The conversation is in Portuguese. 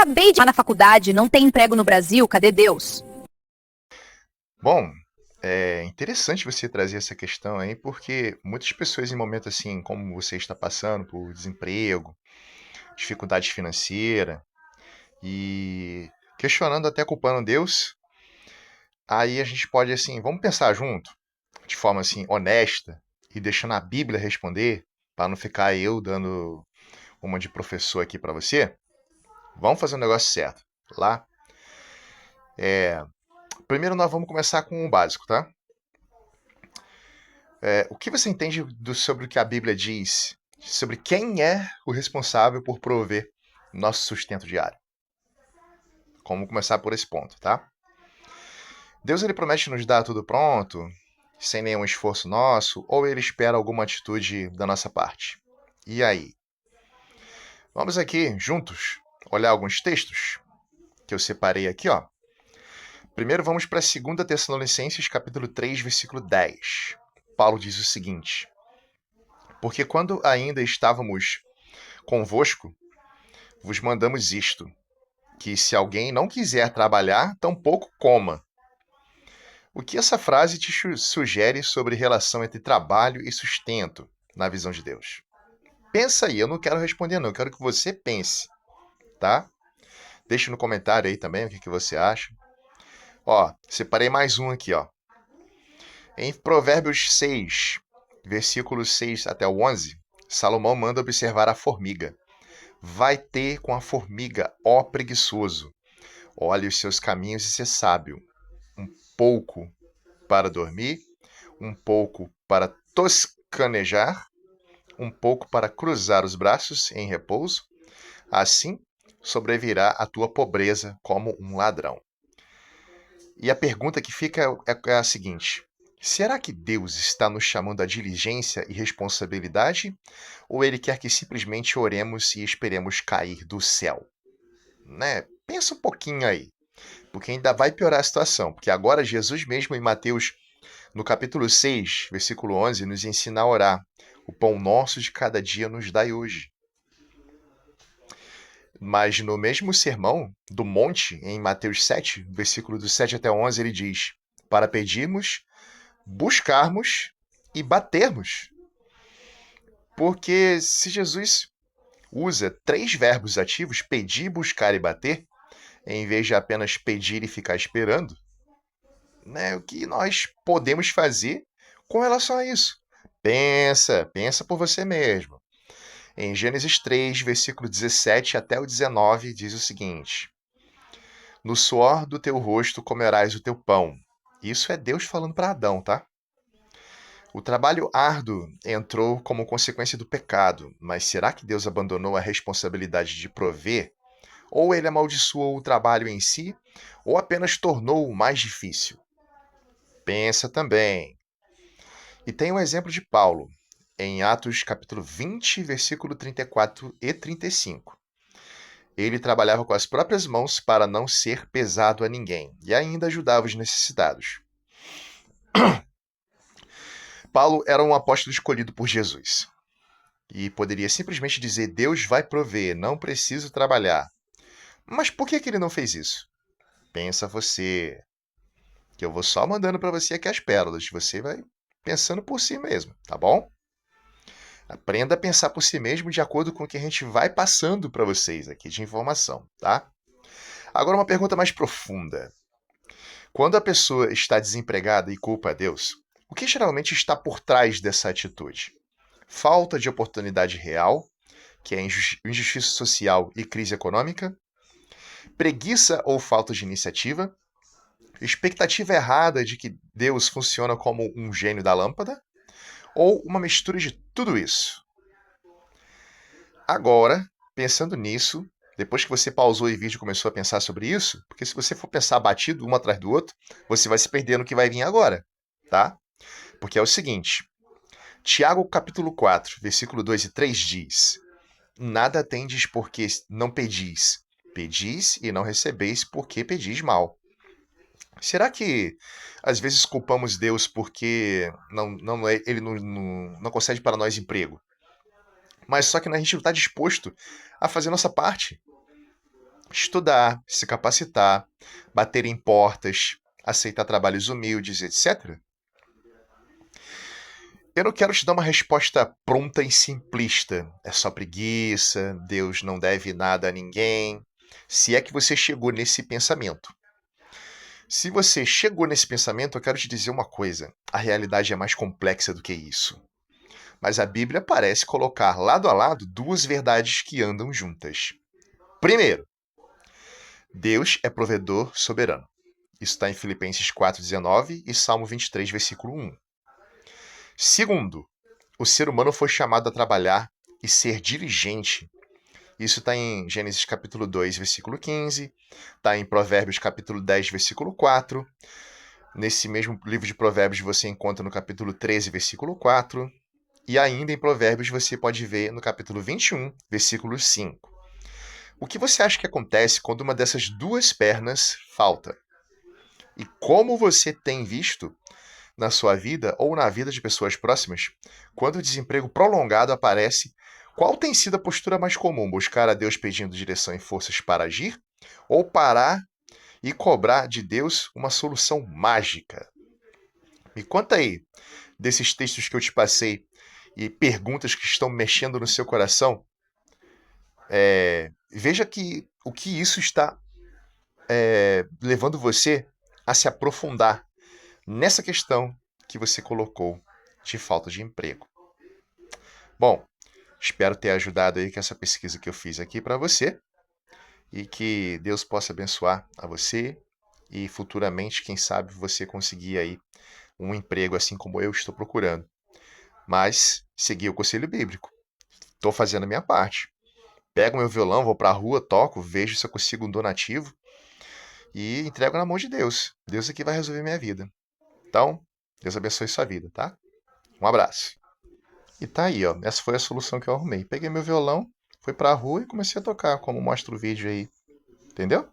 acabei de ir na faculdade, não tem emprego no Brasil, cadê Deus? Bom, é interessante você trazer essa questão aí, porque muitas pessoas em momentos assim, como você está passando por desemprego, dificuldade financeira e questionando até culpando Deus, aí a gente pode assim, vamos pensar junto, de forma assim honesta e deixando a Bíblia responder, para não ficar eu dando uma de professor aqui para você. Vamos fazer o negócio certo. Lá, primeiro nós vamos começar com o básico, tá? O que você entende sobre o que a Bíblia diz sobre quem é o responsável por prover nosso sustento diário? Vamos começar por esse ponto, tá? Deus ele promete nos dar tudo pronto, sem nenhum esforço nosso, ou ele espera alguma atitude da nossa parte? E aí? Vamos aqui, juntos, olhar alguns textos que eu separei aqui, ó. Primeiro vamos para 2 Tessalonicenses, capítulo 3, versículo 10. Paulo diz o seguinte: Porque quando ainda estávamos convosco, vos mandamos isto, que se alguém não quiser trabalhar, tampouco coma. O que essa frase te sugere sobre relação entre trabalho e sustento na visão de Deus? Pensa aí, eu não quero responder não, eu quero que você pense, tá? Deixe no comentário aí também o que você acha. Ó, separei mais um aqui, ó. Em Provérbios 6, versículos 6 até o 11, Salomão manda observar a formiga. Vai ter com a formiga, ó preguiçoso. Olhe os seus caminhos e ser sábio. Um pouco para dormir, um pouco para toscanejar, um pouco para cruzar os braços em repouso. Assim sobrevirá a tua pobreza como um ladrão. E a pergunta que fica é a seguinte: será que Deus está nos chamando à diligência e responsabilidade? Ou ele quer que simplesmente oremos e esperemos cair do céu? Né? Pensa um pouquinho aí, porque ainda vai piorar a situação, porque agora Jesus mesmo em Mateus, no capítulo 6, versículo 11, nos ensina a orar. O pão nosso de cada dia nos dai hoje. Mas no mesmo sermão do monte, em Mateus 7, versículo do 7 até 11, ele diz: para pedirmos, buscarmos e batermos. Porque se Jesus usa três verbos ativos, pedir, buscar e bater, em vez de apenas pedir e ficar esperando, né, o que nós podemos fazer com relação a isso? Pensa por você mesmo. Em Gênesis 3, versículo 17 até o 19, diz o seguinte: no suor do teu rosto comerás o teu pão. Isso é Deus falando para Adão, tá? O trabalho árduo entrou como consequência do pecado, mas será que Deus abandonou a responsabilidade de prover? Ou ele amaldiçoou o trabalho em si, ou apenas tornou-o mais difícil? Pensa também. E tem um exemplo de Paulo, em Atos capítulo 20, versículo 34 e 35. Ele trabalhava com as próprias mãos para não ser pesado a ninguém, e ainda ajudava os necessitados. Paulo era um apóstolo escolhido por Jesus, e poderia simplesmente dizer: Deus vai prover, não preciso trabalhar. Mas por que ele não fez isso? Pensa você, que eu vou só mandando para você aqui as pérolas, você vai pensando por si mesmo, tá bom? Aprenda a pensar por si mesmo de acordo com o que a gente vai passando para vocês aqui de informação, tá? Agora uma pergunta mais profunda. Quando a pessoa está desempregada e culpa a Deus, o que geralmente está por trás dessa atitude? Falta de oportunidade real, que é injustiça social e crise econômica? Preguiça ou falta de iniciativa? Expectativa errada de que Deus funciona como um gênio da lâmpada? Ou uma mistura de tudo isso? Agora, pensando nisso, depois que você pausou o vídeo e começou a pensar sobre isso, porque se você for pensar batido um atrás do outro, você vai se perder no que vai vir agora, tá? Porque é o seguinte, Tiago capítulo 4, versículo 2 e 3 diz: nada tendes porque não pedis, pedis e não recebeis porque pedis mal. Será que às vezes culpamos Deus porque ele não concede para nós emprego? Mas só que a gente não está disposto a fazer nossa parte. estudar, se capacitar, bater em portas, aceitar trabalhos humildes, etc. Eu não quero te dar uma resposta pronta e simplista. É só preguiça, Deus não deve nada a ninguém. Se é que você chegou nesse pensamento. Se você chegou nesse pensamento, eu quero te dizer uma coisa: a realidade é mais complexa do que isso. Mas a Bíblia parece colocar lado a lado duas verdades que andam juntas. Primeiro, Deus é provedor soberano. Isso está em Filipenses 4,19 e Salmo 23, versículo 1. Segundo, o ser humano foi chamado a trabalhar e ser diligente. Isso está em Gênesis capítulo 2, versículo 15, está em Provérbios capítulo 10, versículo 4. Nesse mesmo livro de Provérbios você encontra no capítulo 13, versículo 4. E ainda em Provérbios você pode ver no capítulo 21, versículo 5. O que você acha que acontece quando uma dessas duas pernas falta? E como você tem visto na sua vida ou na vida de pessoas próximas, quando o desemprego prolongado aparece, qual tem sido a postura mais comum? Buscar a Deus pedindo direção e forças para agir? Ou parar e cobrar de Deus uma solução mágica? Me conta aí, desses textos que eu te passei e perguntas que estão mexendo no seu coração, veja que o que isso está levando você a se aprofundar nessa questão que você colocou de falta de emprego. Bom, espero ter ajudado aí com essa pesquisa que eu fiz aqui para você e que Deus possa abençoar a você e futuramente, quem sabe, você conseguir aí um emprego assim como eu estou procurando. Mas seguir o conselho bíblico. Estou fazendo a minha parte. Pego meu violão, vou para a rua, toco, vejo se eu consigo um donativo e entrego na mão de Deus. Deus aqui vai resolver minha vida. Então, Deus abençoe sua vida, tá? Um abraço. E tá aí, ó. Essa foi a solução que eu arrumei. Peguei meu violão, fui pra rua e comecei a tocar, como mostra o vídeo aí. Entendeu?